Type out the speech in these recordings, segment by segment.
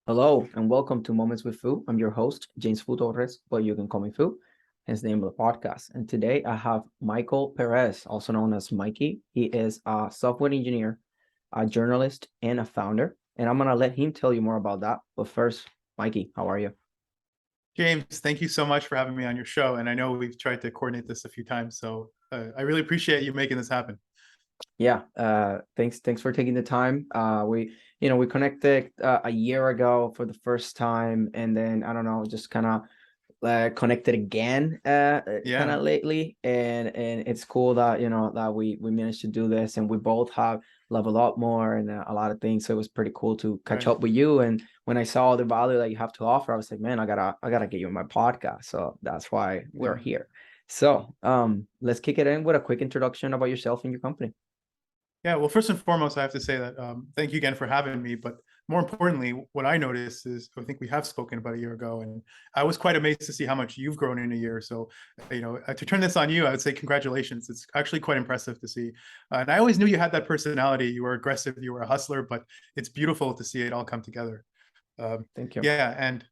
Hello and welcome to Moments with Foo. I'm your host, James Fu Torres, but you can call me Foo, hence the name of the podcast. And today I have Michael Peres, also known as Mikey. He is a software engineer, a journalist, and a founder. And I'm going to let him tell you more about that. But first, Mikey, how are you? James, thank you so much for having me on your show. And I know we've tried to coordinate this a few times, so I really appreciate you making this happen. Yeah, thanks for taking the time. We connected a year ago for the first time, and then I don't know, just kind of connected again kind Yeah, of lately, and it's cool that that we managed to do this, and we both have leveled up more and a lot of things, so it was pretty cool to catch right. up with you. And when I saw the value that you have to offer, I was like, man, I gotta get you on my podcast, so that's why we're Yeah. here. So let's kick it in with a quick introduction about yourself and your company. Yeah. Well, first and foremost, I have to say that thank you again for having me. But more importantly, what I noticed is I think we have spoken about a year ago, and I was quite amazed to see how much you've grown in a year. So, to turn this on you, I would say congratulations. It's actually quite impressive to see. And I always knew you had that personality. You were aggressive, you were a hustler, but it's beautiful to see it all come together. Thank you. Yeah. And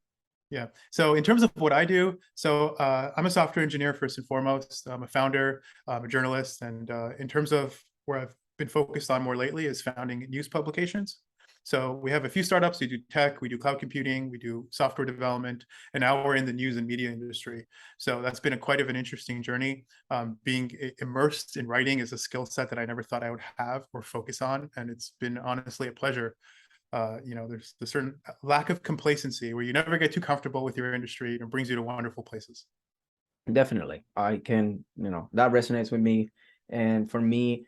yeah. So in terms of what I do, I'm a software engineer first and foremost. I'm a founder, I'm a journalist, and in terms of where I've been focused on more lately is founding news publications. So we have a few startups. We do tech, we do cloud computing, we do software development, and now we're in the news and media industry. So that's been quite of an interesting journey. Being immersed in writing is a skill set that I never thought I would have or focus on, and it's been honestly a pleasure. There's the certain lack of complacency where you never get too comfortable with your industry, and it brings you to wonderful places. Definitely, I can, that resonates with me. And for me,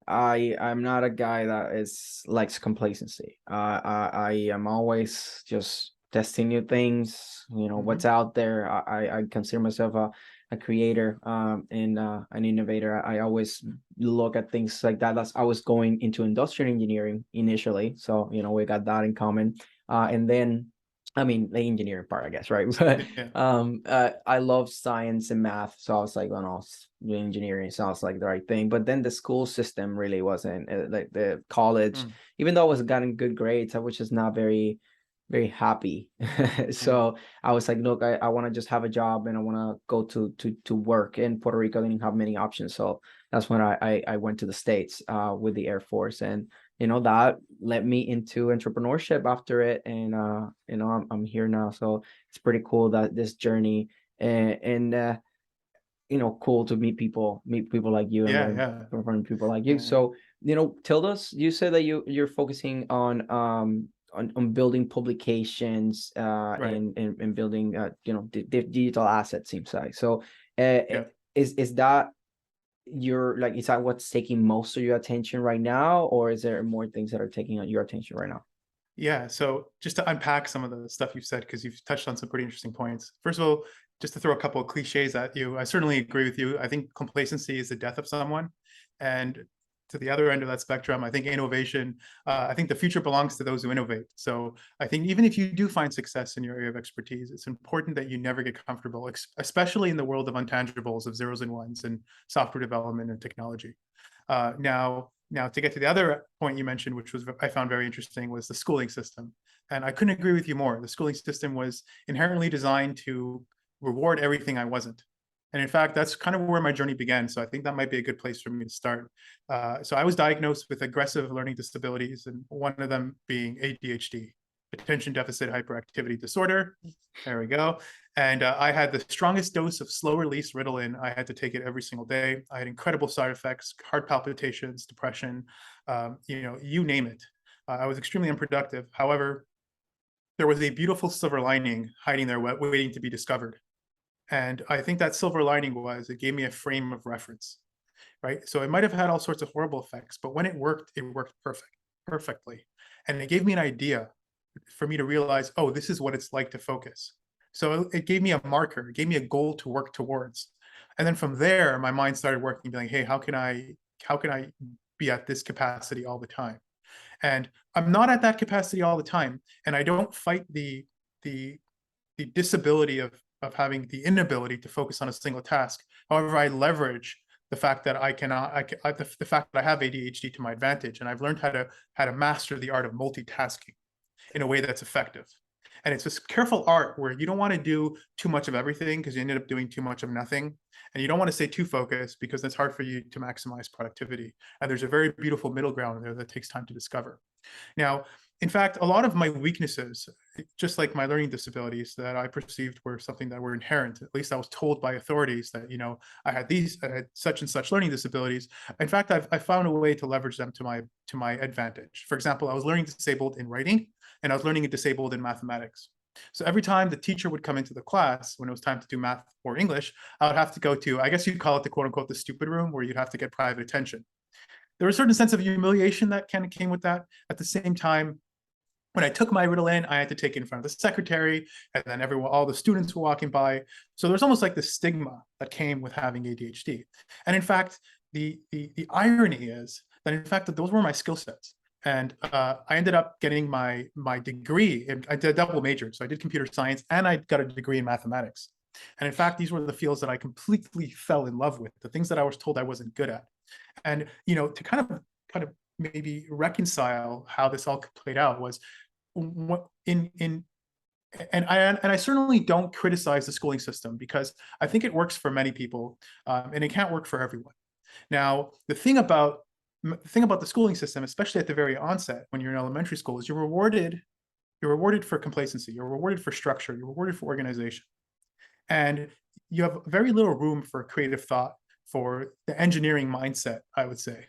I'm not a guy that is likes complacency. I am always just testing new things. What's Hmm. out there. I consider myself a creator, and an innovator. I always look at things like that. I was going into industrial engineering initially, so we got that in common. And then, I mean, the engineering part, I guess, right? But Yeah. I love science and math, so I was like, oh no, engineering sounds like the right thing. But then the school system really wasn't, like the college, Mm. even though I was getting good grades, I was just not very happy. Yeah. So I was like, look, I want to just have a job, and I want to go to work in Puerto Rico. I didn't have many options, so that's when I went to the States with the Air Force. And that led me into entrepreneurship after it. And I'm here now, so it's pretty cool that this journey. And cool to meet people like you and Yeah. learn Yeah. from people like you. Yeah. So tell us, you said that you're focusing on building publications, Right. and building digital assets, seems like. So uh, Yeah. is that is that what's taking most of your attention right now, or is there more things that are taking your attention right now? Yeah. So just to unpack some of the stuff you've said, because you've touched on some pretty interesting points. First of all, just to throw a couple of cliches at you, I certainly agree with you. I think complacency is the death of someone. And to the other end of that spectrum, I think innovation, I think the future belongs to those who innovate. So I think even if you do find success in your area of expertise, it's important that you never get comfortable, especially in the world of intangibles, of zeros and ones, and software development and technology. Now, to get to the other point you mentioned, which was I found very interesting, was the schooling system. And I couldn't agree with you more. The schooling system was inherently designed to reward everything I wasn't. And in fact, that's kind of where my journey began. So I think that might be a good place for me to start. So I was diagnosed with aggressive learning disabilities, and one of them being ADHD, Attention Deficit Hyperactivity Disorder. There we go. And I had the strongest dose of slow release Ritalin. I had to take it every single day. I had incredible side effects, heart palpitations, depression, you name it. I was extremely unproductive. However, there was a beautiful silver lining hiding there, waiting to be discovered. And I think that silver lining was it gave me a frame of reference, right? So it might have had all sorts of horrible effects, but when it worked perfectly. And it gave me an idea for me to realize, oh, this is what it's like to focus. So it gave me a marker, it gave me a goal to work towards. And then from there, my mind started working, being like, hey, how can I be at this capacity all the time? And I'm not at that capacity all the time. And I don't fight the the disability of having the inability to focus on a single task. However, I leverage the fact that I cannot, the fact that I have ADHD to my advantage, and I've learned how to master the art of multitasking in a way that's effective. And it's this careful art where you don't want to do too much of everything because you ended up doing too much of nothing. And you don't want to stay too focused because that's hard for you to maximize productivity. And there's a very beautiful middle ground there that takes time to discover. Now, in fact, a lot of my weaknesses, just like my learning disabilities that I perceived were something that were inherent, at least I was told by authorities that, I had such and such learning disabilities. In fact, I found a way to leverage them to my advantage. For example, I was learning disabled in writing, and I was learning disabled in mathematics. So every time the teacher would come into the class when it was time to do math or English, I would have to go to, I guess you'd call it the quote unquote, the stupid room, where you'd have to get private attention. There was a certain sense of humiliation that kind of came with that. At the same time, when I took my Ritalin, I had to take it in front of the secretary, and then all the students were walking by. So there's almost like the stigma that came with having ADHD. And in fact, the irony is that in fact that those were my skill sets. And I ended up getting my degree. I did a double major, so I did computer science and I got a degree in mathematics. And in fact, these were the fields that I completely fell in love with, the things that I was told I wasn't good at. And to kind of maybe reconcile how this all played out was and I certainly don't criticize the schooling system because I think it works for many people, and it can't work for everyone. Now, the thing about the schooling system, especially at the very onset when you're in elementary school, is you're rewarded for complacency, you're rewarded for structure, you're rewarded for organization, and you have very little room for creative thought, for the engineering mindset, I would say.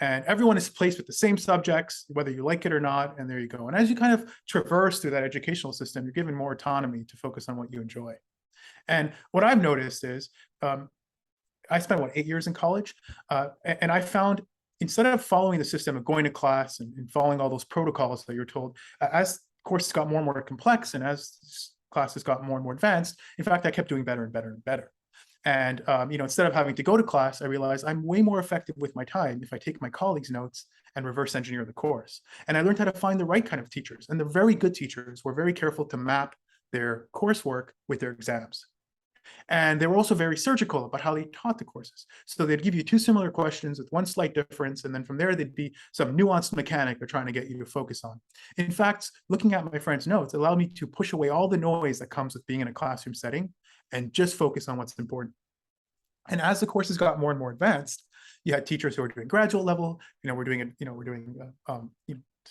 And everyone is placed with the same subjects, whether you like it or not, and there you go. And as you kind of traverse through that educational system, you're given more autonomy to focus on what you enjoy. And what I've noticed is, I spent, 8 years in college, and I found instead of following the system of going to class and following all those protocols that you're told, as courses got more and more complex and as classes got more and more advanced, in fact, I kept doing better and better and better. And instead of having to go to class, I realized I'm way more effective with my time if I take my colleagues' notes and reverse engineer the course. And I learned how to find the right kind of teachers. And the very good teachers were very careful to map their coursework with their exams. And they were also very surgical about how they taught the courses. So they'd give you 2 similar questions with 1 slight difference. And then from there, there'd be some nuanced mechanic they're trying to get you to focus on. In fact, looking at my friend's notes allowed me to push away all the noise that comes with being in a classroom setting and just focus on what's important. And as the courses got more and more advanced, you had teachers who were doing graduate level, we're doing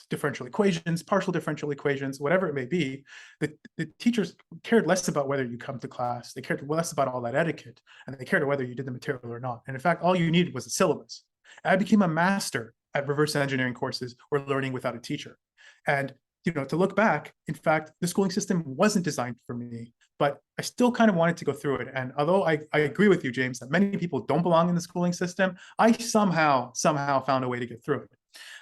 differential equations, partial differential equations, whatever it may be. The teachers cared less about whether you come to class. They cared less about all that etiquette, and they cared whether you did the material or not. And in fact, all you needed was a syllabus. And I became a master at reverse engineering courses or learning without a teacher. And to look back, in fact, the schooling system wasn't designed for me, but I still kind of wanted to go through it. And although I agree with you, James, that many people don't belong in the schooling system, I somehow found a way to get through it.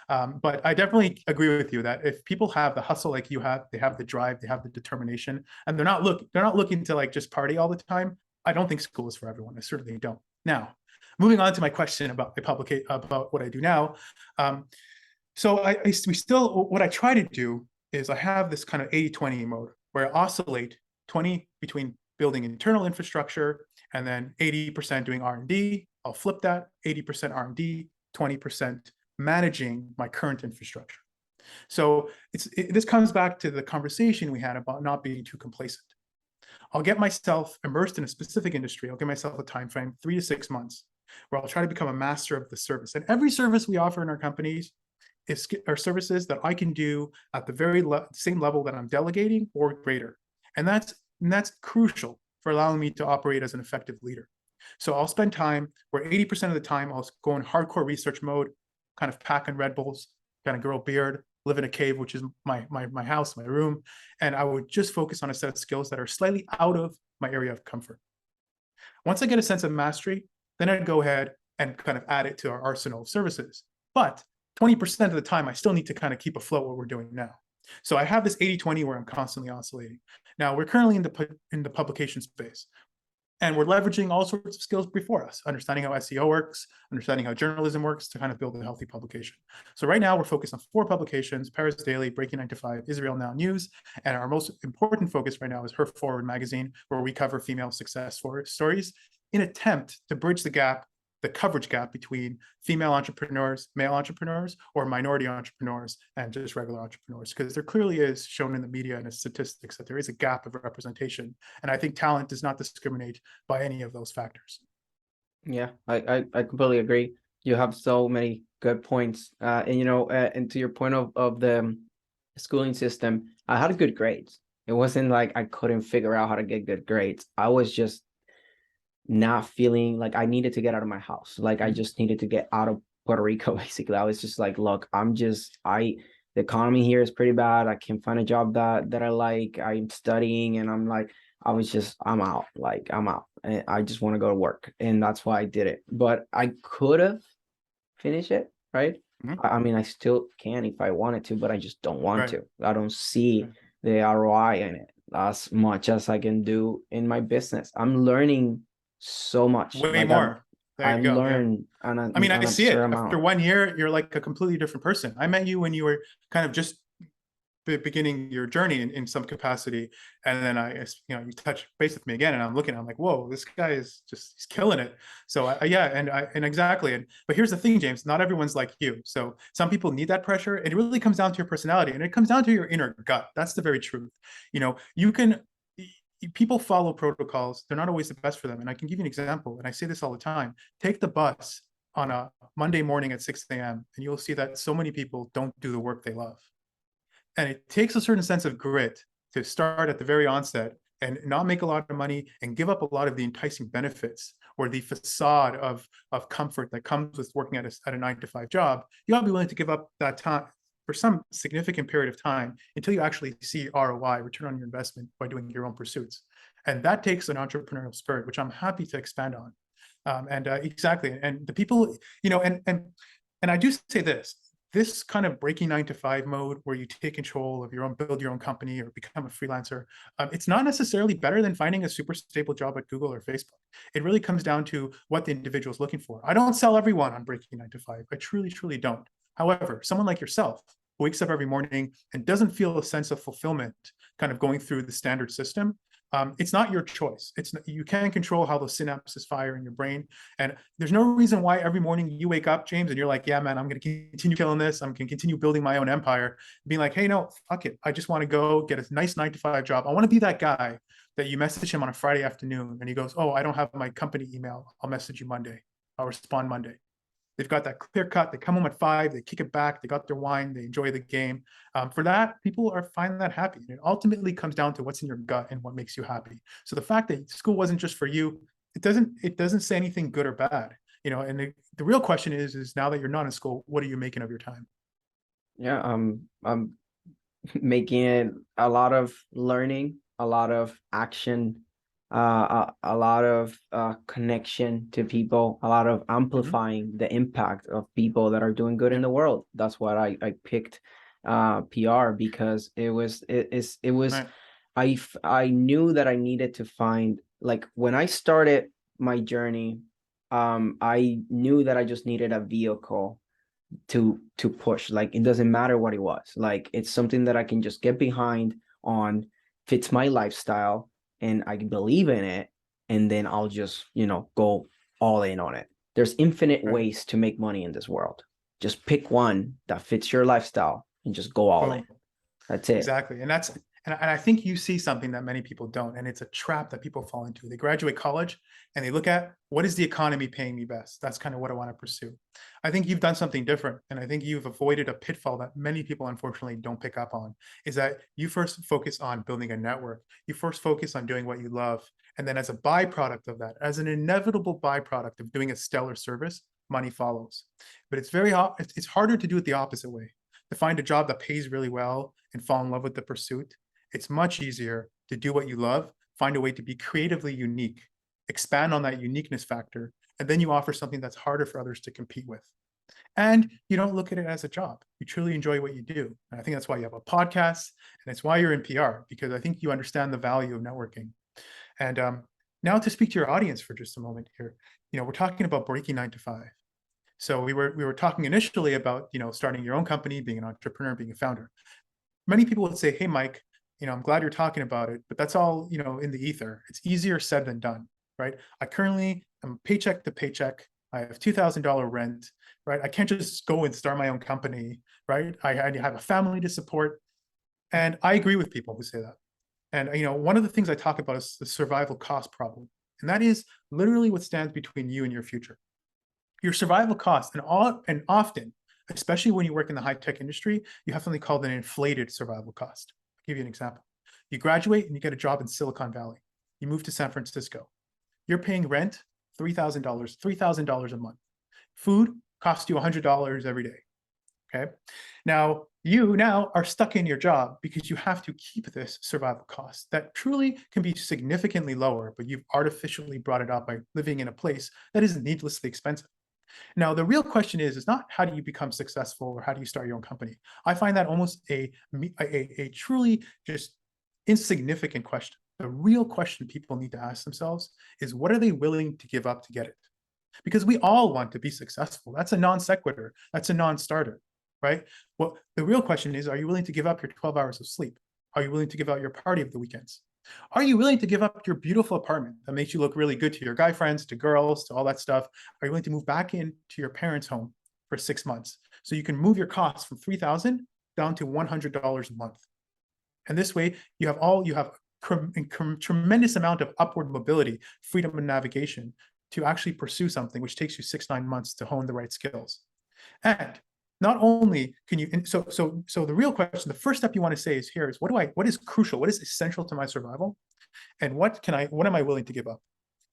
But I definitely agree with you that if people have the hustle like you have, they have the drive, they have the determination, and they're not looking to just party all the time, I don't think school is for everyone. I certainly don't. Now, moving on to my question about what I do now. What I try to do is I have this kind of 80-20 mode where I oscillate 20 between building internal infrastructure and then 80% doing R&D. I'll flip that, 80% R&D, 20% managing my current infrastructure. So this comes back to the conversation we had about not being too complacent. I'll get myself immersed in a specific industry. I'll give myself a time frame, 3 to 6 months, where I'll try to become a master of the service. And every service we offer in our companies are services that I can do at the very same level that I'm delegating or greater. And that's crucial for allowing me to operate as an effective leader. So I'll spend time where 80% of the time I'll go in hardcore research mode, kind of pack on Red Bulls, kind of grow a beard, live in a cave, which is my house, my room. And I would just focus on a set of skills that are slightly out of my area of comfort. Once I get a sense of mastery, then I'd go ahead and kind of add it to our arsenal of services. But 20% of the time, I still need to kind of keep afloat what we're doing now. So I have this 80-20 where I'm constantly oscillating. Now, we're currently in the publication space, and we're leveraging all sorts of skills before us, understanding how SEO works, understanding how journalism works to kind of build a healthy publication. So right now, we're focused on 4 publications: Paris Daily, Breaking 9 to 5, Israel Now News, and our most important focus right now is Her Forward magazine, where we cover female success stories in an attempt to bridge the gap the coverage gap between female entrepreneurs, male entrepreneurs, or minority entrepreneurs and just regular entrepreneurs, because there clearly is shown in the media and the statistics that there is a gap of representation. And I think talent does not discriminate by any of those factors. Yeah, I completely agree. You have so many good points. And to your point of the schooling system, I had good grades. It wasn't like I couldn't figure out how to get good grades. I was just not feeling like I needed to get out of my house. Like I just needed to get out of Puerto Rico, basically. I was just like, look, the economy here is pretty bad. I can't find a job that I like. I'm studying and I'm like, I'm out. Like I'm out. And I just want to go to work. And that's why I did it. But I could have finished it, right? I mean, I still can if I wanted to, but I just don't want to. I don't see the ROI in it as much as I can do in my business. I'm learning so much. Way more. I learned, and I mean, I see it. After 1 year, you're like a completely different person. I met you when you were kind of just beginning your journey in some capacity, and then you touch base with me again, and I'm like, whoa, this guy is he's killing it. So and exactly. But here's the thing, James, not everyone's like you. So some people need that pressure. It really comes down to your personality, and it comes down to your inner gut. That's the very truth. People follow protocols. They're not always the best for them. And I can give you an example, and I say this all the time. Take the bus on a Monday morning at 6 a.m. and you'll see that so many people don't do the work they love. And it takes a certain sense of grit to start at the very onset and not make a lot of money and give up a lot of the enticing benefits or the facade of comfort that comes with working at a 9-to-5 job. You gotta be willing to give up that time for some significant period of time until you actually see ROI, return on your investment, by doing your own pursuits. And that takes an entrepreneurial spirit, which I'm happy to expand on. Exactly. And the people, and I do say this kind of breaking 9-to-5 mode where you take control of your own, build your own company or become a freelancer, it's not necessarily better than finding a super stable job at Google or Facebook. It really comes down to what the individual is looking for. I don't sell everyone on breaking 9-to-5. I truly, truly don't. However, someone like yourself who wakes up every morning and doesn't feel a sense of fulfillment kind of going through the standard system, it's not your choice. You can't control how those synapses fire in your brain. And there's no reason why every morning you wake up, James, and you're like, yeah, man, I'm going to continue killing this. I'm going to continue building my own empire. Being like, hey, no, fuck it. I just want to go get a nice 9-to-5 job. I want to be that guy that you message him on a Friday afternoon and he goes, oh, I don't have my company email. I'll message you Monday. I'll respond Monday. They've got that clear cut. They come home at 5, they kick it back, they got their wine, they enjoy the game. For that, people are finding that happy. And it ultimately comes down to what's in your gut and what makes you happy. So the fact that school wasn't just for you, it doesn't say anything good or bad. And the real question is now that you're not in school, what are you making of your time? Yeah, I'm making it a lot of learning, a lot of action, a lot of connection to people, a lot of amplifying the impact of people that are doing good in the world. That's what I picked PR, because it was right. I knew that I needed to find, like, when I started my journey, I knew that I just needed a vehicle to push. Like, it doesn't matter what it was. Like, it's something that I can just get behind on, fits my lifestyle, and I believe in it, and then I'll just, go all in on it. There's infinite ways to make money in this world. Just pick one that fits your lifestyle and just go all in. That's it. Exactly. And I think you see something that many people don't, and it's a trap that people fall into. They graduate college and they look at, what is the economy paying me best? That's kind of what I want to pursue. I think you've done something different, and I think you've avoided a pitfall that many people unfortunately don't pick up on, is that you first focus on building a network. You first focus on doing what you love. And then as a byproduct of that, as an inevitable byproduct of doing a stellar service, money follows. But it's harder to do it the opposite way, to find a job that pays really well and fall in love with the pursuit. It's much easier to do what you love, find a way to be creatively unique, expand on that uniqueness factor, and then you offer something that's harder for others to compete with. And you don't look at it as a job. You truly enjoy what you do. And I think that's why you have a podcast, and it's why you're in PR, because I think you understand the value of networking. And now to speak to your audience for just a moment here, we're talking about breaking 9-to-5. So we were talking initially about, starting your own company, being an entrepreneur, being a founder. Many people would say, hey, Mike, I'm glad you're talking about it, but that's all, in the ether. It's easier said than done, right? I currently am paycheck to paycheck. I have $2,000 rent, right? I can't just go and start my own company, right? I have a family to support. And I agree with people who say that. And one of the things I talk about is the survival cost problem. And that is literally what stands between you and your future. Your survival cost, and often, especially when you work in the high-tech industry, you have something called an inflated survival cost. I'll give you an example. You graduate and you get a job in Silicon Valley. You move to San Francisco. You're paying rent, $3,000 a month. Food costs you $100 every day. Okay. Now, you now are stuck in your job because you have to keep this survival cost that truly can be significantly lower, but you've artificially brought it up by living in a place that is needlessly expensive. Now, the real question is not how do you become successful or how do you start your own company? I find that almost a truly just insignificant question. The real question people need to ask themselves is, what are they willing to give up to get it? Because we all want to be successful. That's a non sequitur. That's a non-starter, right? Well, the real question is, are you willing to give up your 12 hours of sleep? Are you willing to give out your party of the weekends? Are you willing to give up your beautiful apartment that makes you look really good to your guy friends, to girls, to all that stuff? Are you willing to move back into your parents' home for 6 months so you can move your costs from $3,000 down to $100 a month? And this way, you have tremendous amount of upward mobility, freedom of navigation to actually pursue something which takes you 6-9 months to hone the right skills. And not only can you, so the real question, the first step you want to say is what is crucial, what is essential to my survival, and what am I willing to give up?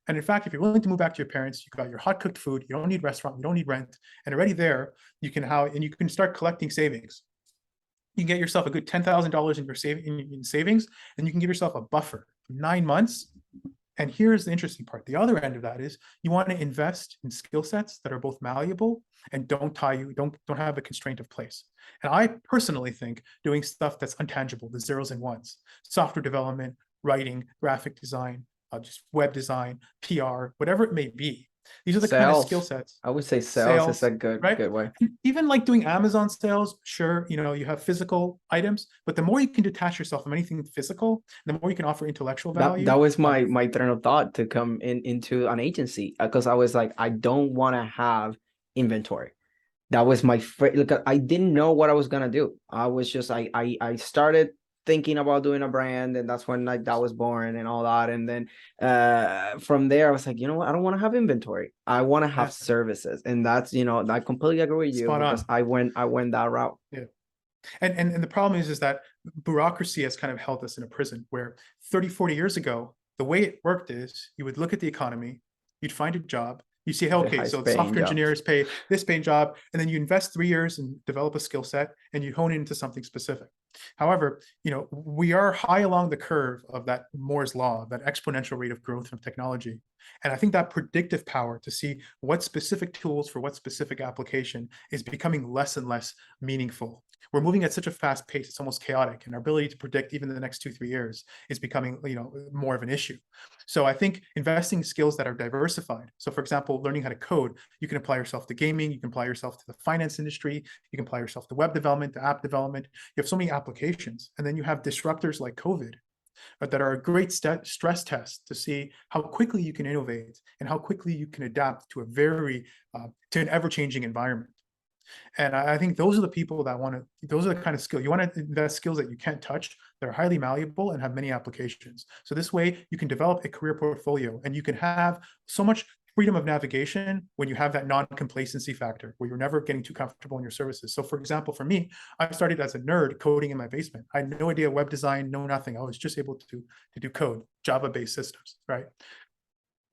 And in fact, if you're willing to move back to your parents, you've got your hot cooked food, you don't need restaurant, you don't need rent, and already there, you can start collecting savings. You can get yourself a good $10,000 in savings, and you can give yourself a buffer of 9 months. And here's the interesting part. The other end of that is you want to invest in skill sets that are both malleable and don't tie you, don't have a constraint of place. And I personally think doing stuff that's untangible, the zeros and ones, software development, writing, graphic design, just web design, PR, whatever it may be. These are the kind of skill sets. I would say sales is a good way. Even like doing Amazon sales, sure, you have physical items, but the more you can detach yourself from anything physical, the more you can offer intellectual value. That was my train of thought to come into an agency, because I was like, I don't want to have inventory. That was my look. I didn't know what I was gonna do. I was just I started thinking about doing a brand, and that's when that was born and all that. And then from there I was like, you know what, I don't want to have inventory, I want to have services. And that's, I completely agree with you. Spot because on. I went that route. Yeah. And the problem is that bureaucracy has kind of held us in a prison where 30-40 years ago, the way it worked is you would look at the economy, you'd find a job, you see, okay, so software engineers pay this paying job, and then you invest 3 years and develop a skill set and you hone into something specific. However, we are high along the curve of that Moore's law, that exponential rate of growth of technology. And I think that predictive power to see what specific tools for what specific application is becoming less and less meaningful. We're moving at such a fast pace, it's almost chaotic, and our ability to predict even the next 2-3 years is becoming, more of an issue. So I think investing in skills that are diversified. So for example, learning how to code, you can apply yourself to gaming, you can apply yourself to the finance industry, you can apply yourself to web development, to app development. You have so many applications. And then you have disruptors like COVID that are a great stress test to see how quickly you can innovate and how quickly you can adapt to to an ever-changing environment. And I think those are the people that those are the kind of skills you want to invest, skills that you can't touch, that are highly malleable and have many applications. So this way you can develop a career portfolio and you can have so much freedom of navigation when you have that non-complacency factor where you're never getting too comfortable in your services. So for example, for me, I started as a nerd coding in my basement. I had no idea web design, no nothing. I was just able to do code, Java-based systems, right?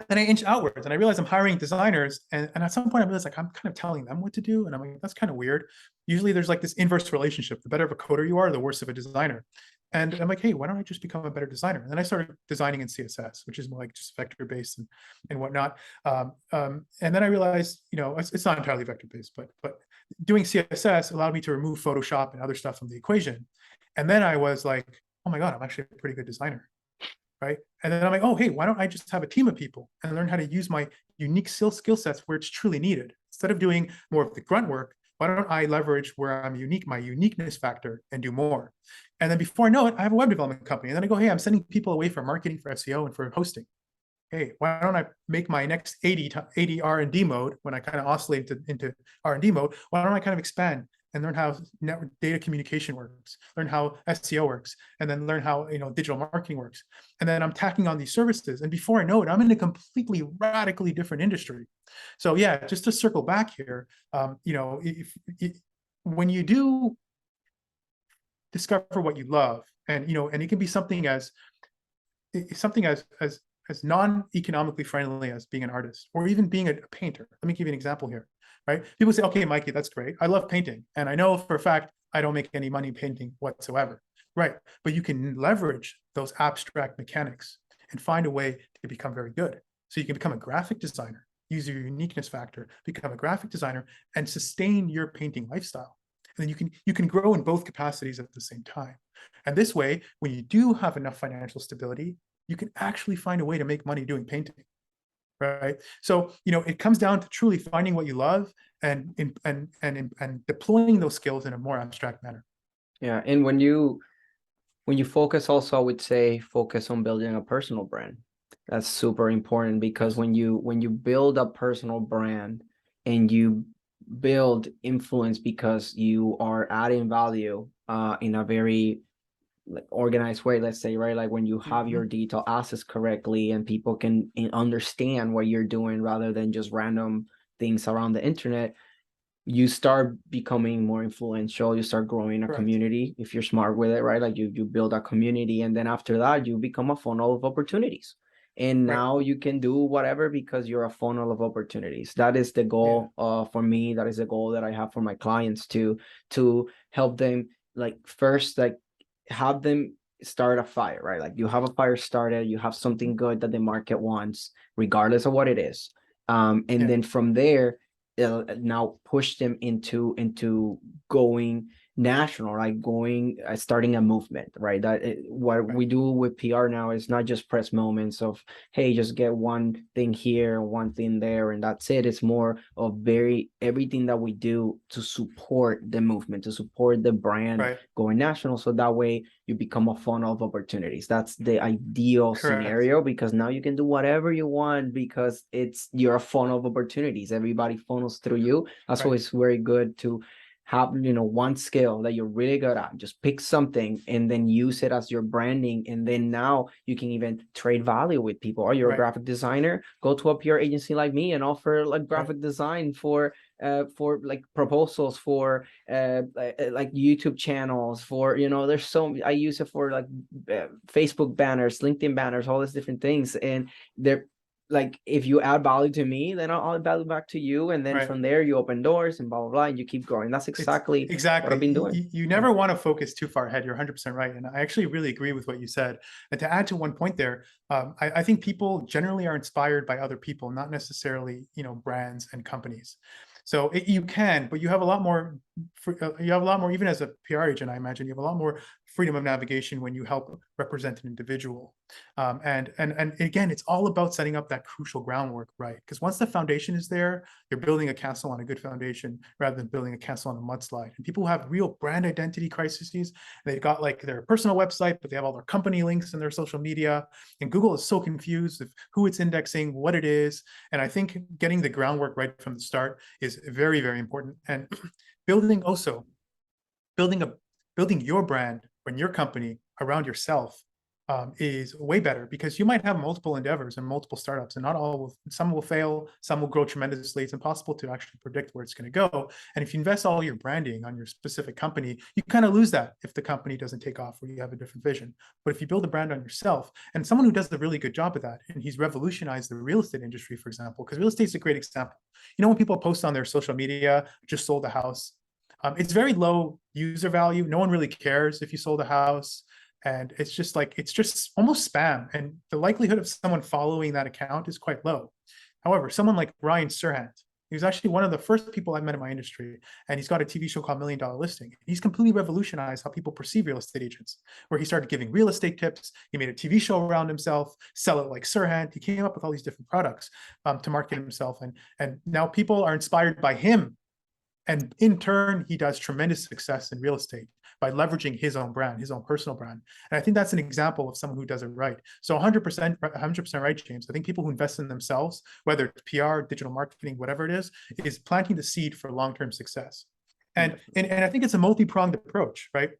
Then I inched outwards and I realized I'm hiring designers. And at some point I realized I'm kind of telling them what to do. And I'm like, that's kind of weird. Usually there's like this inverse relationship. The better of a coder you are, the worse of a designer. And I'm like, hey, why don't I just become a better designer? And then I started designing in CSS, which is more like just vector-based and whatnot. And then I realized, it's not entirely vector-based, but doing CSS allowed me to remove Photoshop and other stuff from the equation. And then I was like, oh my God, I'm actually a pretty good designer. Right. And then I'm like, oh, hey, why don't I just have a team of people and learn how to use my unique skill sets where it's truly needed? Instead of doing more of the grunt work, why don't I leverage where I'm unique, my uniqueness factor, and do more? And then before I know it, I have a web development company. And then I go, hey, I'm sending people away for marketing, for SEO, and for hosting. hey, why don't I make my next 80 R&D mode, when I kind of oscillate into R&D mode, why don't I kind of expand and learn how network data communication works, learn how SEO works, and then learn how digital marketing works. And then I'm tacking on these services. And before I know it, I'm in a completely radically different industry. So yeah, just to circle back here, when you do discover what you love, and it can be something as non-economically friendly as being an artist, or even being a painter. Let me give you an example here, right? People say, okay, Mikey, that's great. I love painting. And I know for a fact, I don't make any money painting whatsoever, right? But you can leverage those abstract mechanics and find a way to become very good. So you can become a graphic designer, use your uniqueness factor, become a graphic designer, and sustain your painting lifestyle. And then you can grow in both capacities at the same time. And this way, when you do have enough financial stability, you can actually find a way to make money doing painting, right? So, it comes down to truly finding what you love and deploying those skills in a more abstract manner. Yeah, and when you focus, also, I would say focus on building a personal brand. That's super important, because when you build a personal brand and you build influence because you are adding value in a very organized way, let's say, right? Like when you have your digital assets correctly and people can understand what you're doing rather than just random things around the internet, you start becoming more influential. You start growing a community if you're smart with it, right? Like you build a community, and then after that you become a funnel of opportunities, and now you can do whatever because you're a funnel of opportunities. That is the goal for me. That is the goal that I have for my clients, to help them, like, first, like, have them start a fire, right? Like you have a fire started, you have something good that the market wants, regardless of what it is. And then from there, now push them into going national, like going starting a movement, right? What we do with PR now is not just press moments of, hey, just get one thing here, one thing there, and that's it. It's more of everything that we do to support the movement, to support the brand going national, so that way you become a funnel of opportunities. That's the ideal scenario, because now you can do whatever you want, because you're a funnel of opportunities. Everybody funnels through you. That's always very good to have, one skill that you're really good at. Just pick something and then use it as your branding, and then now you can even trade value with people. Or you're a graphic designer, go to a PR agency like me and offer like graphic design for like proposals for like YouTube channels, for there's I use it for like Facebook banners, LinkedIn banners, all these different things. And they're like, if you add value to me, then I'll add value back to you, and then from there you open doors and blah blah blah, and you keep growing. That's exactly what I've been doing. You never want to focus too far ahead. You're 100% right, and I actually really agree with what you said. And to add to one point there, I think people generally are inspired by other people, not necessarily brands and companies. So you can, but you have a lot more. Even as a PR agent, I imagine you have a lot more freedom of navigation when you help represent an individual. And again, it's all about setting up that crucial groundwork, right? Because once the foundation is there, you're building a castle on a good foundation rather than building a castle on a mudslide. And people who have real brand identity crises, they've got like their personal website, but they have all their company links in their social media. And Google is so confused of who it's indexing, what it is. And I think getting the groundwork right from the start is very, very important. And building your brand and your company around yourself is way better, because you might have multiple endeavors and multiple startups, and some will fail, some will grow tremendously. It's impossible to actually predict where it's going to go. And if you invest all your branding on your specific company, you kind of lose that if the company doesn't take off or you have a different vision. But if you build a brand on yourself, and someone who does a really good job of that, and he's revolutionized the real estate industry, for example, because real estate is a great example. When people post on their social media, just sold a house, it's very low user value. No one really cares if you sold a house. And it's just almost spam. And the likelihood of someone following that account is quite low. However, someone like Ryan Serhant, he was actually one of the first people I met in my industry. And he's got a TV show called $1 Million Listing. He's completely revolutionized how people perceive real estate agents, where he started giving real estate tips. He made a TV show around himself, Sell It Like Serhant. He came up with all these different products to market himself. And now people are inspired by him. And in turn, he does tremendous success in real estate by leveraging his own brand, his own personal brand. And I think that's an example of someone who does it right. So 100% right, James. I think people who invest in themselves, whether it's PR, digital marketing, whatever it is planting the seed for long-term success. And I think it's a multi-pronged approach, right?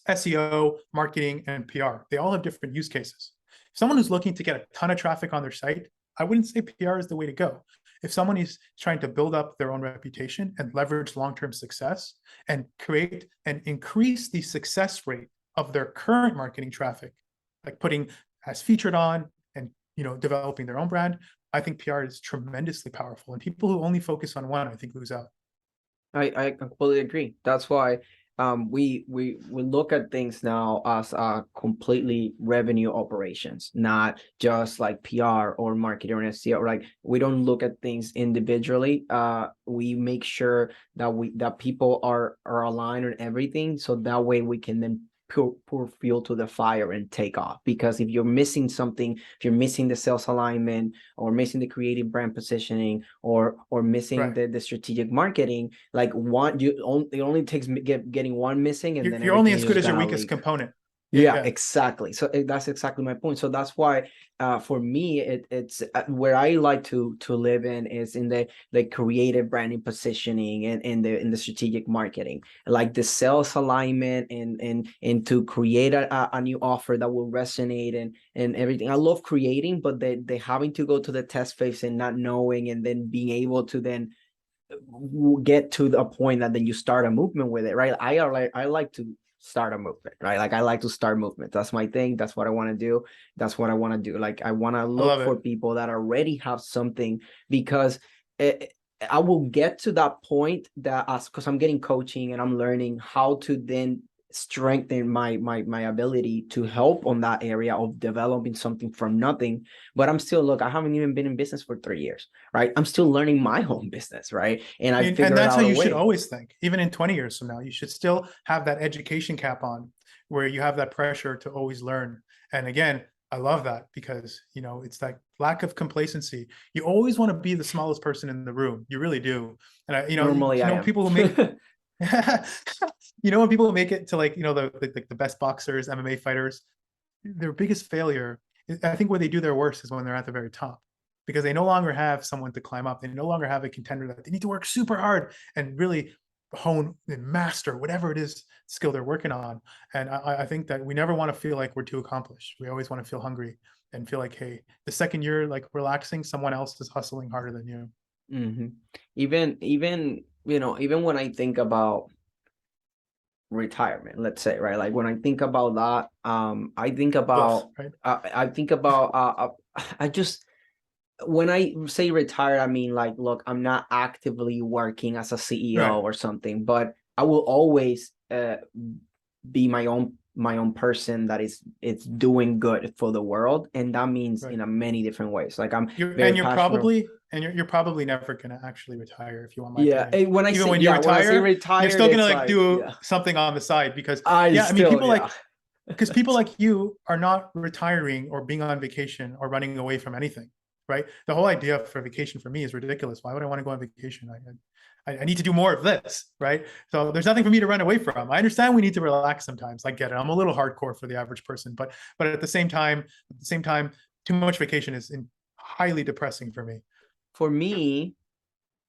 SEO, marketing, and PR, they all have different use cases. If someone who's looking to get a ton of traffic on their site, I wouldn't say PR is the way to go. If someone is trying to build up their own reputation and leverage long-term success and create and increase the success rate of their current marketing traffic, like putting as featured on and developing their own brand, I think PR is tremendously powerful. And people who only focus on one, I think, lose out. I completely agree. That's why we look at things now as completely revenue operations, not just like PR or marketing or SEO. Like, we don't look at things individually. We make sure that people are aligned on everything, so that way we can then pour fuel to the fire and take off. Because if you're missing something, if you're missing the sales alignment, or missing the creative brand positioning, or missing the strategic marketing, like it only takes getting one missing, and then you're only as everything good is as your gonna weakest leak. component. Yeah, exactly. So that's exactly my point. So that's why for me, it's where I like to live in is in the creative branding positioning, and in the strategic marketing, like the sales alignment, and to create a new offer that will resonate, and everything. I love creating, but they having to go to the test phase and not knowing, and then being able to then get to the point that then you start a movement with it, right? I like to start a movement, right? Like, I like to start movement. That's my thing. That's what I want to do. That's what I want to do. Like, I want to look for people that already have something, because I will get to that point because I'm getting coaching and I'm learning how to then strengthen my ability to help on that area of developing something from nothing. But I haven't even been in business for 3 years, right? I'm still learning my own business, right? And I figured that's out how a you way. should always think. Even in 20 years from now, you should still have that education cap on, where you have that pressure to always learn. And again, I love that, because it's that lack of complacency. You always want to be the smallest person in the room. You really do. And Normally I am. people who make when people make it to the best boxers, MMA fighters, their biggest failure, I think, where they do their worst is when they're at the very top, because they no longer have someone to climb up. They no longer have a contender that they need to work super hard and really hone and master whatever it is skill they're working on. And I think that we never want to feel like we're too accomplished. We always want to feel hungry and feel like, hey, the second you're like relaxing, someone else is hustling harder than you. Mm-hmm. Even when I think about retirement, let's say, right? Like, when I think about that, I think about I just, when I say retire, I mean, like, look, I'm not actively working as a CEO or something, but I will always be my own person that it's doing good for the world, and that means in a many different ways. Like, you're probably never gonna actually retire, if you want my opinion. When I even say, when you retire, you're still gonna do something on the side, because because people like you are not retiring or being on vacation or running away from anything, right? The whole idea for vacation for me is ridiculous. Why would I want to go on vacation? I need to do more of this, right? So there's nothing for me to run away from. I understand we need to relax sometimes. I get it. I'm a little hardcore for the average person, but at the same time, too much vacation is highly depressing for me. For me,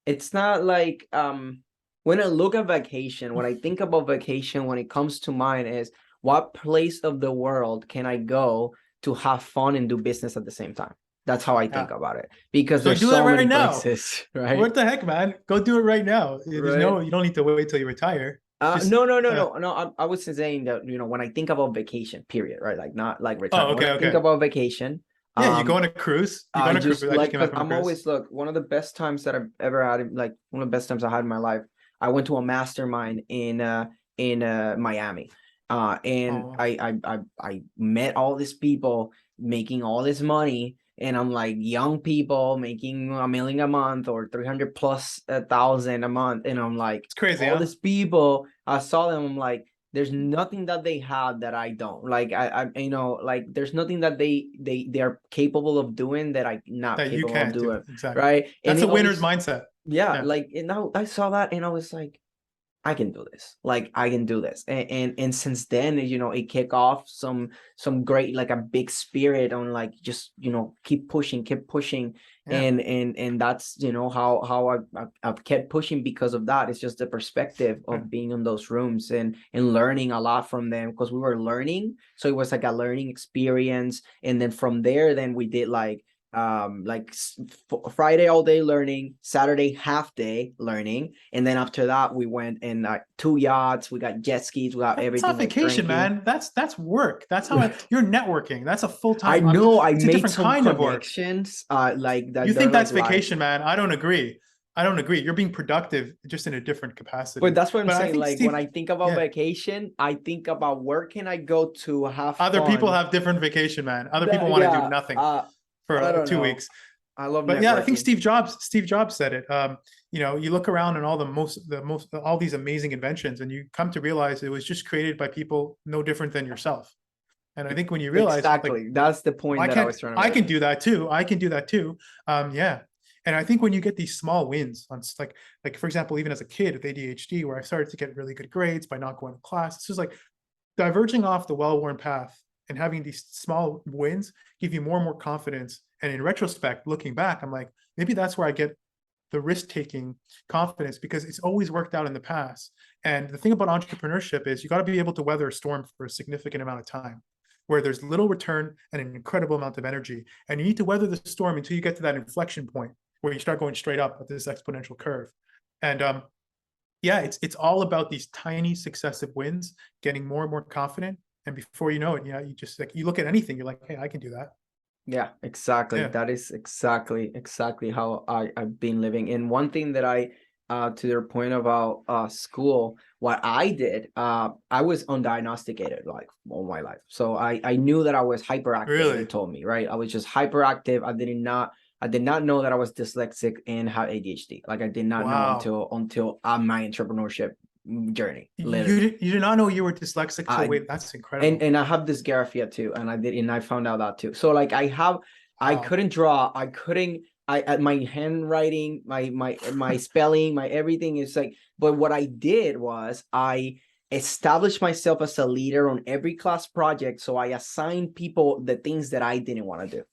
it's not like when I look at vacation, when I think about vacation, when it comes to mind is, what place of the world can I go to have fun and do business at the same time? That's how I think about it, because there's so many places, right? What the heck, man? Go do it right now. There's you don't need to wait till you retire. No. I was saying that, when I think about vacation, period, right? Like, not like retirement. When I think about vacation, you go on a cruise. You go on a cruise. I'm always, look, one of the best times that I've ever had, like one of the best times I had in my life, I went to a mastermind in Miami. I met all these people making all this money, and I'm like, young people making $1 million a month or 300,000+ a month, and I'm like, it's crazy. All these people, I saw them, I'm like, there's nothing that they have that I don't. Like, like, there's nothing that they're capable of doing that I'm not capable of doing. Exactly. Right? That's a winner's mindset. Like, and now I saw that, and I was like, I can do this. Like I can do this. And since then, you know, it kicked off some great, like a big spirit on like just, you know, keep pushing, keep pushing. Yeah. And that's, you know, how I've kept pushing because of that. It's just the perspective Yeah. of being in those rooms and learning a lot from them, because we were learning. So it was like a learning experience. And then from there, then we did Friday all day learning, Saturday half day learning, and then after that we went in 2 yachts, we got jet skis, we got That's everything, not like vacation, drinking. man. That's work. That's how you're networking. That's a I full-time. know I It's a made different some kind of work. connections like that You they're think like that's life. vacation, man? I don't agree. I don't agree. You're being productive just in a different But capacity. that's what I'm But I saying, think like when I Steve, think about yeah, vacation, I think about where can I go to have other people fun. have different vacation, man. Other people That, want to do yeah, nothing for I don't two know, weeks. I love But yeah, I think networking. Steve Jobs said it. You know, you look around and all all these amazing inventions, and you come to realize it was just created by people no different than yourself. And I think when you realize, like, Exactly, that's the point that I was trying to I make. can do that too. I can do that too. Yeah. And I think when you get these small wins on like for example, even as a kid with ADHD, where I started to get really good grades by not going to class, it's just like diverging off the well-worn path and having these small wins give you more and more confidence. And in retrospect, looking back, I'm like, maybe that's where I get the risk-taking confidence, because it's always worked out in the past. And the thing about entrepreneurship is you got to be able to weather a storm for a significant amount of time, where there's little return and an incredible amount of energy. And you need to weather the storm until you get to that inflection point where you start going straight up at this exponential curve. And yeah, it's all about these tiny successive wins, getting more and more confident. And before you know it, yeah, you just like, you look at anything, you're like, hey, I can do that. Yeah, exactly. Yeah. That is exactly how I've been living. And one thing that to your point about school, what I did, I was undiagnosticated like all my life. So I knew that I was hyperactive, they Really? told me, right? I was just hyperactive. I did not know that I was dyslexic and had ADHD. Like I did not know Wow. until my entrepreneurship journey, You literally. you did not know you were dyslexic till, I wait, that's incredible. and I have dysgraphia too, and I found out that too. So like I Wow. couldn't draw, I couldn't, my handwriting, my spelling, my everything is like. But what I did was I established myself as a leader on every class project. So I assigned people the things that I didn't want to do.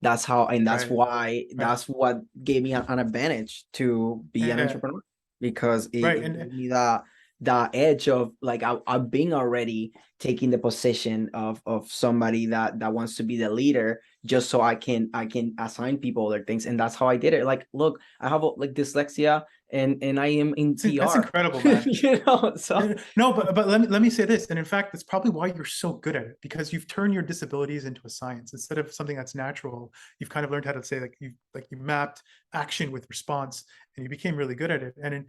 That's how, and that's Right. why, Right. that's what gave me an advantage to be an Yeah. entrepreneur, because Right. it And gave me that edge of like I've been already taking the position of somebody that wants to be the leader, just so I can assign people other things. And that's how I did it. Like, look, I have like dyslexia, and I am in that's PR. incredible, man. You know, so No, but let me say this, and in fact, that's probably why you're so good at it, because you've turned your disabilities into a science instead of something that's natural. You've kind of learned how to say, like, you mapped action with response, and you became really good at it. And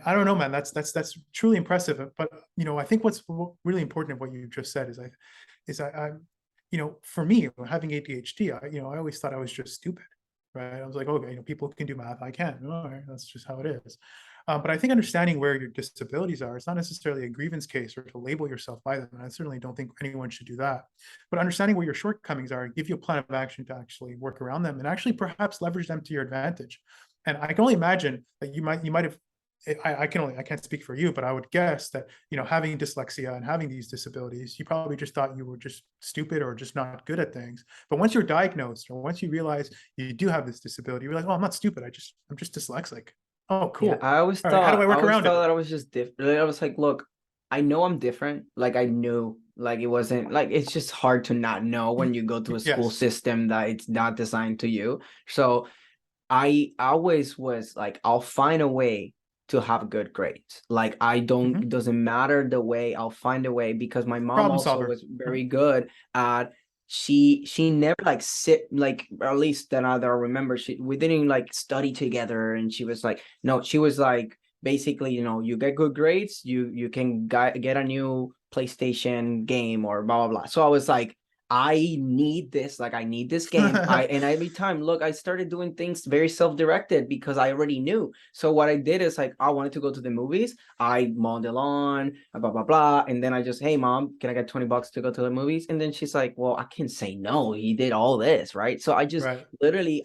I don't know, man, that's truly impressive. But you know, I think what's really important of what you just said is I you know, for me having ADHD, I always thought I was just stupid, right? I was like, okay, you know, people can do math, I can't. All right, that's just how it is. But I think understanding where your disabilities are, it's not necessarily a grievance case or to label yourself by them. And I certainly don't think anyone should do that. But understanding where your shortcomings are, give you a plan of action to actually work around them and actually perhaps leverage them to your advantage. And I can only imagine that you might have, I can't speak for you, but I would guess that, you know, having dyslexia and having these disabilities, you probably just thought you were just stupid or just not good at things. But once you're diagnosed, or once you realize you do have this disability, you're like, oh, I'm not stupid. I'm just dyslexic. Oh, yeah, cool. All right. How do I I work always around thought it? that I was just different. I was like, look, I know I'm different. Like I knew, like it wasn't like, it's just hard to not know when you go to a school Yes. system that it's not designed to you. So I always was like, I'll find a way to have good grades. Like I don't, it Hmm. doesn't matter the way, I'll find a way, because my mom Problem also solver. was very good at, she never like sit like, or at least that I remember, we didn't like study together, and she was like, no, she was like, basically, you know, you get good grades, you can get a new PlayStation game or blah blah blah. So I was like, I need this, like I need this game. And every time, look, I started doing things very self-directed because I already knew. So what I did is like, I wanted to go to the movies. I mowed the lawn, blah blah blah. And then I just, hey mom, can I get $20 to go to the movies? And then she's like, well, I can say no. He did all this, right? So I just Right. literally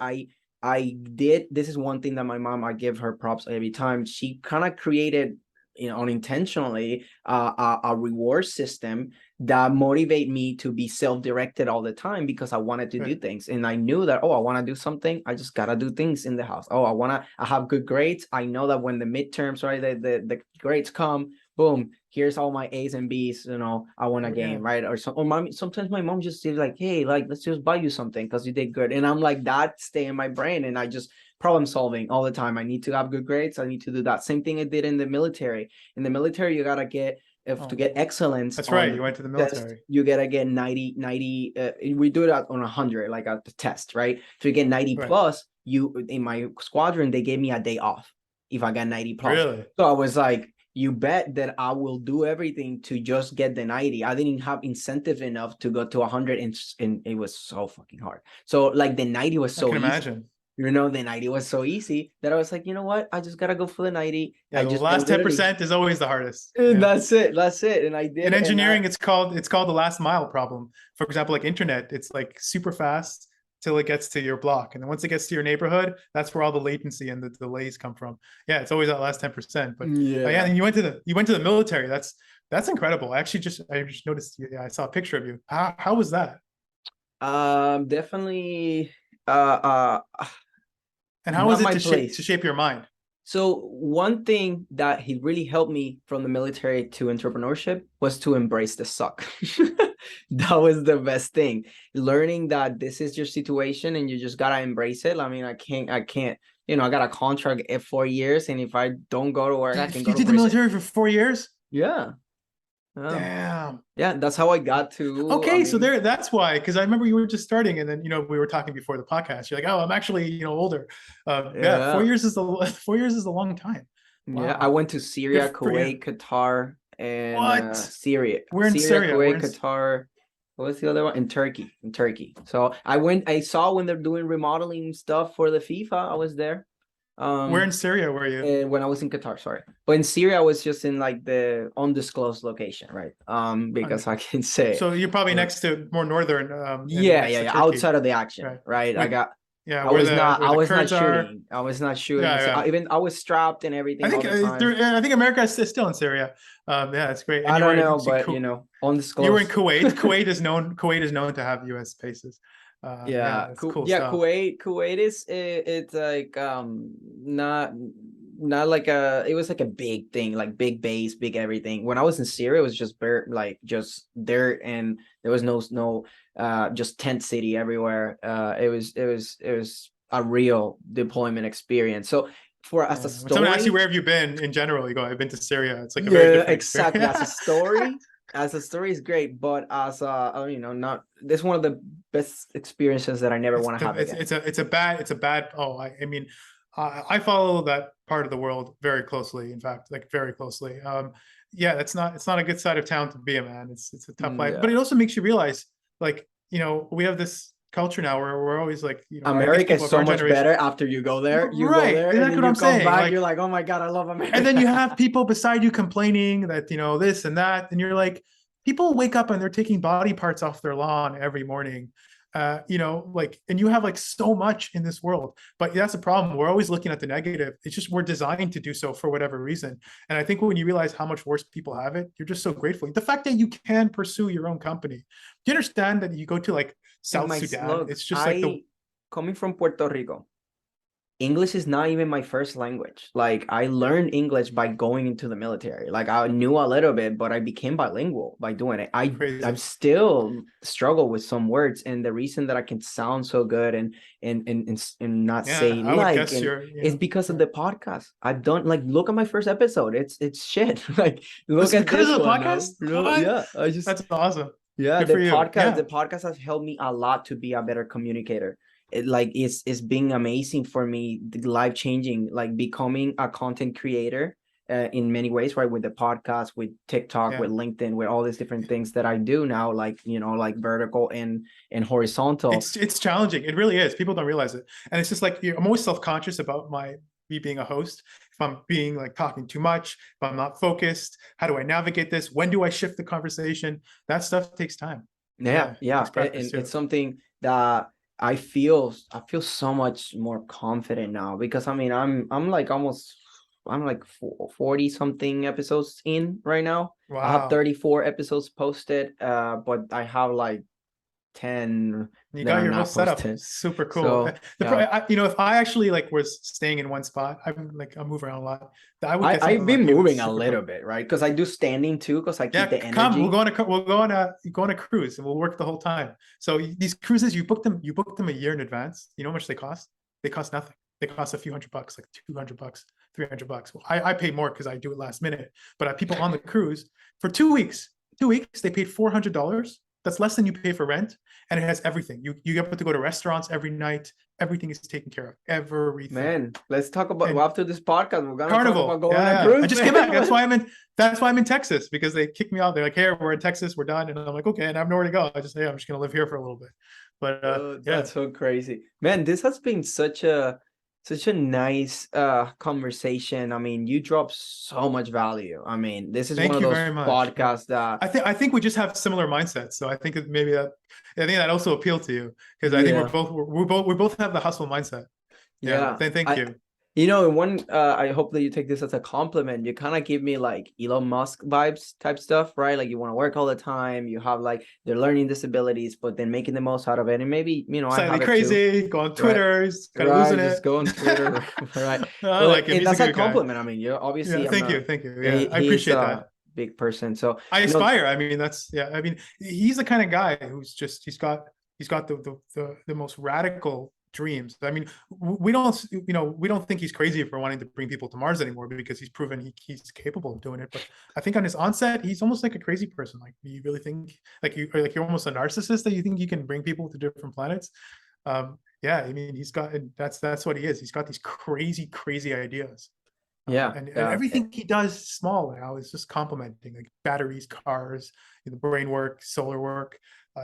I did, this is one thing that my mom, I give her props every time. She kind of created unintentionally a reward system that motivate me to be self-directed all the time because I wanted to do things. And I knew that, I want to do something, I just gotta do things in the house. I have good grades. I know that when the midterms, right, the grades come, boom, here's all my A's and B's, I won a game, right? Or sometimes my mom just says like, hey, like, let's just buy you something because you did good. And I'm like, that stay in my brain, and I just problem solving all the time. I need to have good grades. I need to do that. Same thing I did in the military. In the military, you gotta get, to get excellence. That's right. You went to the military. Test, you gotta get 90. We do that on 100, like at the test, right? If you get 90 plus, in my squadron, they gave me a day off if I got 90 plus. Really? So I was like, you bet that I will do everything to just get the 90. I didn't have incentive enough to go to 100, and it was so fucking hard. So like the 90 was so easy. Imagine. The 90 was so easy that I was like, you know what? I just gotta go for the 90. Yeah, the last 10% is always the hardest. That's it. And I did. In engineering, it's called the last mile problem. For example, like internet, it's like super fast till it gets to your block, and then once it gets to your neighborhood, that's where all the latency and the delays come from. Yeah, it's always that last 10%. But and you went to the military. That's incredible. I just noticed. Yeah, I saw a picture of you. How was that? Definitely. And how was it to shape your mind? So one thing that he really helped me from the military to entrepreneurship was to embrace the suck. That was the best thing. Learning that this is your situation and you just gotta embrace it. I mean, I can't, I got a contract at 4 years, and if I don't go to work, I can go to prison. You did the military for 4 years? Yeah. Damn. Yeah, that's how I got to. Okay, so that's why, because I remember you were just starting, and then we were talking before the podcast. You're like, oh, I'm actually older. 4 years is a long time. Wow. Yeah, I went to Syria, Kuwait, Qatar, and Syria. We're in Syria, Kuwait, Qatar. What was the other one? In Turkey. So I saw when they're doing remodeling stuff for the FIFA. I was there. Where in Syria were you? When I was in Qatar, sorry. But in Syria, I was just in like the undisclosed location, right? Because I can say. So you're probably next to more northern. Outside of the action, right? I was not shooting. I was not shooting. Even I was strapped and everything. I think America is still in Syria. It's great. And I don't know, but undisclosed. You were in Kuwait. Kuwait is known to have U.S. bases. Cool. Kuwait is it's like not like it was like a big thing, like big base, big everything. When I was in Syria, it was just just dirt, and there was no just tent city everywhere. It was a real deployment experience. So as a story, someone asks you where have you been in general, you go, I've been to Syria. It's like a very different exactly as a story is great, but as not this one of the best experiences that I never want to have again. It's a bad. I follow that part of the world very closely. In fact, like very closely. It's not a good side of town to be a man. It's a tough life, but it also makes you realize, like, we have this culture now where we're always like, America is so much better after you go there. You go there, and then you come back, you're like, oh my God, I love America. And then you have people beside you complaining that, this and that. And you're like, people wake up and they're taking body parts off their lawn every morning. And you have like so much in this world, but that's a problem. We're always looking at the negative. It's just, we're designed to do so for whatever reason. And I think when you realize how much worse people have it, you're just so grateful. The fact that you can pursue your own company. Do you understand that you go to like South Sudan? It's just coming from Puerto Rico, English is not even my first language. Like, I learned English by going into the military. Like, I knew a little bit, but I became bilingual by doing it. I still struggle with some words, and the reason that I can sound so good and not say is because of the podcast. I've done, like, look at my first episode. It's shit. Like, look at this of the podcast. That's awesome. Yeah, the podcast has helped me a lot to be a better communicator. It's been amazing for me, life-changing, like becoming a content creator in many ways, right? With the podcast, with TikTok, with LinkedIn, with all these different things that I do now, like, like vertical and horizontal. It's challenging. It really is. People don't realize it. And it's just like, I'm always self-conscious about me being a host. If I'm being like talking too much, if I'm not focused, how do I navigate this? When do I shift the conversation? That stuff takes time. It's something that I feel so much more confident now, because I'm like almost I'm like 40 something episodes in right now. I have Wow. 34 episodes posted, but I have like 10 You that got are your whole not setup. posted. Super cool. So yeah, If I actually like was staying in one spot, I move around a lot. I would get something I've like been you. It's moving a super little cool. bit, right? Because I do standing too, because I keep Yeah, the come. energy. We'll go on a cruise and we'll work the whole time. So these cruises, you book them a year in advance. You know how much they cost? They cost nothing. They cost a few $100, like $200, $300. Well, I pay more because I do it last minute. But people on the cruise for 2 weeks, they paid $400. That's less than you pay for rent, and it has everything. You get to go to restaurants every night. Everything is taken care of. Everything. Man, let's talk about, And after this podcast, we're gonna talk Carnival. about going on a Yeah, I cruise, just came back. man. That's why I'm in Texas, because they kicked me out. They're like, "Here, we're in Texas. We're done." And I'm like, "Okay," and I have nowhere to go. I'm just gonna live here for a little bit. But yeah, That's so crazy, man. This has been such a nice conversation. I mean, you drop so much value. I mean, this is one thank of you those very much. podcasts that, I think we just have similar mindsets. So I think that also appealed to you, because I think yeah. we both have the hustle mindset. Yeah. Yeah, Thank you. one, I hope that you take this as a compliment. You kind of give me like Elon Musk vibes type stuff, right? Like you want to work all the time. You have like they're learning disabilities, but then making the most out of it. And maybe, I Slightly have it too, crazy. Go on right? Twitter. He's kind of Right. losing Just it. go on Twitter, right? I like But him. and He's a that's a good guy. compliment. I mean, you're Yeah. obviously, I'm Thank you. not. Thank you. Yeah. I He's appreciate a that. big person, so I aspire. I mean, I mean, he's the kind of guy who's just he's got the most radical dreams. I mean, we don't think he's crazy for wanting to bring people to Mars anymore, because he's proven he's capable of doing it. But I think on his onset, he's almost like a crazy person. Like, you really think you're almost a narcissist, that you think you can bring people to different planets? Yeah, I mean, that's what he is. He's got these crazy ideas. Yeah, And yeah. everything he does small now is just complementing, like batteries, cars, the brain work, solar work.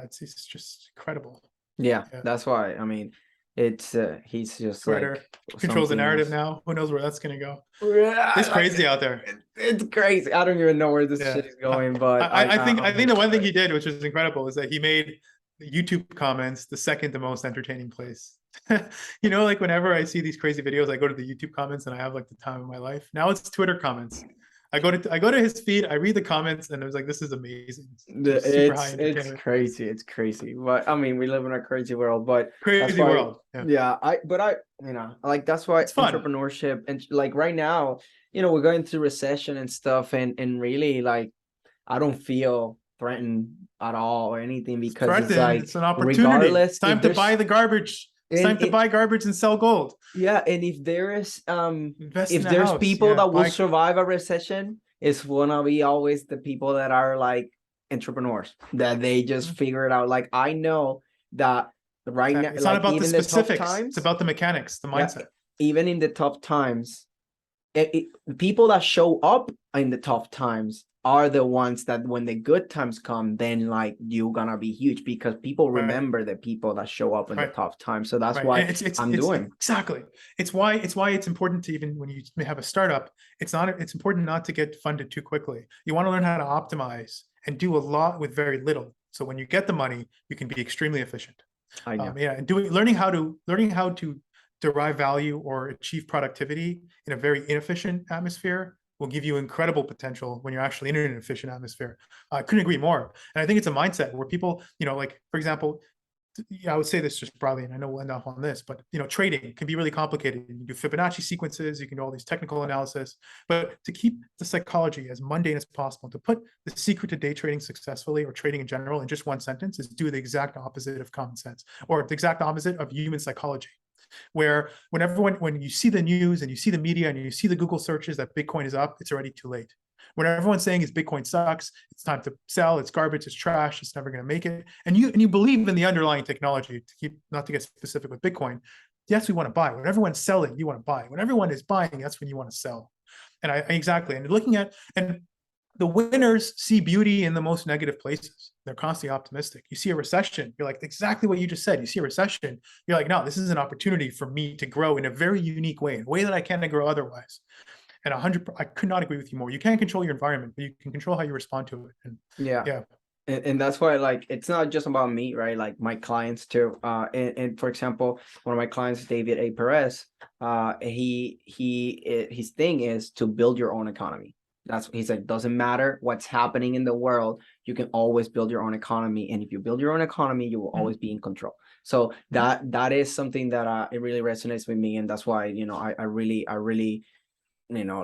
It's just incredible. Yeah, Yeah. that's why. I mean, he's just Twitter like controls the something narrative else. now. Who knows where that's gonna go? Yeah, It's like crazy out there. it's crazy. I don't even know where this Yeah. shit is going, but I I'm think here the one for thing it. he did, which is incredible, is that he made YouTube comments the second the most entertaining place. Like whenever I see these crazy videos, I go to the YouTube comments and I have like the time of my life. Now it's Twitter comments. I go to his feed, I read the comments, and I was like, this is amazing. Just super high It's entertainment. crazy. It's crazy. But I mean, we live in a crazy world, but that's Crazy why, world. Yeah. yeah, like that's why It's fun. entrepreneurship, and like right now, we're going through recession and stuff, and really like I don't feel threatened at all or anything, because it's Threatened. like It's an opportunity. It's regardless time if to buy there's the garbage. It's and time to buy garbage and sell gold. yeah, and if there is Invest in if a there's house. people Yeah. that will survive a recession, it's gonna be always the people that are like entrepreneurs, that they just figure it out. Like I know that right now, It's not like about the even the tough specifics. It's times, about the mechanics, the yeah, mindset. even in the tough times, people that show up in the tough times are the ones that when the good times come, then like you're gonna be huge, because people Right. remember the people that show up in the Right. tough times. So that's Right. why And I'm doing. exactly. It's why it's important to, even when you may have a startup, it's important not to get funded too quickly. You want to learn how to optimize and do a lot with very little. So when you get the money, you can be extremely efficient. I know. Yeah, and learning how to derive value or achieve productivity in a very inefficient atmosphere will give you incredible potential when you're actually in an efficient atmosphere. I couldn't agree more. And I think it's a mindset where people, like, for example, I would say this just broadly, and I know we'll end up on this, but trading can be really complicated. You do Fibonacci sequences, you can do all these technical analysis, but to keep the psychology as mundane as possible, to put the secret to day trading successfully, or trading in general, in just one sentence, is do the exact opposite of common sense, or the exact opposite of human psychology. Where when you see the news and you see the media and you see the Google searches that Bitcoin is up, it's already too late. When everyone's saying is Bitcoin sucks, it's time to sell, it's garbage, it's trash, it's never going to make it, and you believe in the underlying technology, not to get specific with Bitcoin, yes, we want to buy. When everyone's selling, you want to buy. When everyone is buying, that's when you want to sell. And exactly. And looking at, and the winners see beauty in the most negative places. They're constantly optimistic. You see a recession, you're like, exactly what you just said. You see a recession, you're like, no, this is an opportunity for me to grow in a very unique way, in a way that I can't grow otherwise. And I could not agree with you more. You can't control your environment, but you can control how you respond to it. And Yeah. And that's why, like, it's not just about me, right? Like my clients too. And for example, one of my clients, David A. Perez, his thing is to build your own economy. That's what he said. Doesn't matter what's happening in the world, you can always build your own economy. And if you build your own economy, you will always be in control. So that is something that it really resonates with me, and that's why, you know, I really, you know,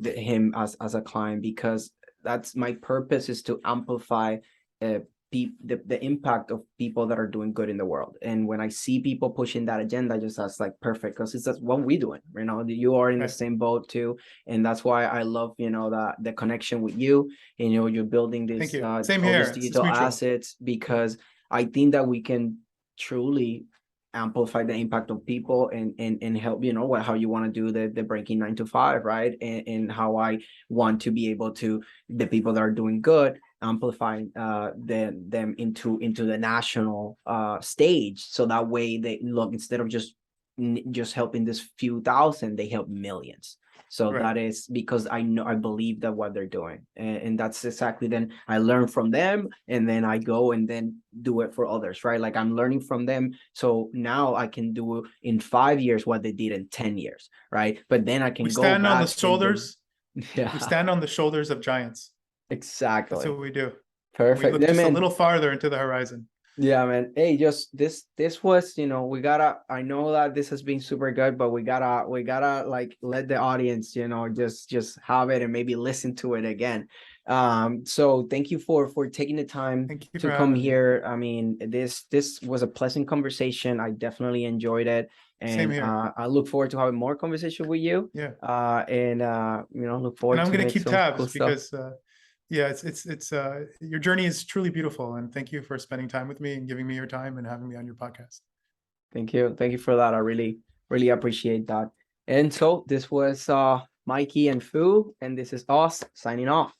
him as a client, because that's my purpose, is to amplify the impact of people that are doing good in the world. And when I see people pushing that agenda, just that's like perfect, because it's that's what we doing, you know. You are in the same boat too, and that's why I love, you know, the connection with you, and, you know, you're building Thank this you. Same all here. these It's digital mutual. assets, because I think that we can truly amplify the impact of people, and help, you know, what, how you want to do the breaking 9 to 5, right? And how I want to be able to, the people that are doing good, amplifying them into the national stage, so that way they look, instead of just helping this few thousand, they help millions. So Right. that is because I know, I believe that what they're doing, and that's exactly, then I learn from them, and then I go and then do it for others, right? Like I'm learning from them, so now I can do in 5 years what they did in 10 years, right? But then I We can go stand on the back and do, shoulders. We yeah, stand on the shoulders of giants. That's exactly. what we do. And we Perfect. look Then, just a man, little farther into the horizon. yeah, man. Hey, just this was, you know, we gotta, I know that this has been super good, but we gotta like let the audience, you know, just have it and maybe listen to it again. So thank you for taking the time Thank you to for come having me. here. I mean, this was a pleasant conversation. I definitely enjoyed it. Same And here. I look forward to having more conversation with you. Yeah. And you know, look And forward I'm to going to make keep some tabs cool stuff. because, yeah, it's your journey is truly beautiful. And thank you for spending time with me and giving me your time and having me on your podcast. Thank you. Thank you for that. I really appreciate that. And so this was Mikey and Foo, and this is us signing off.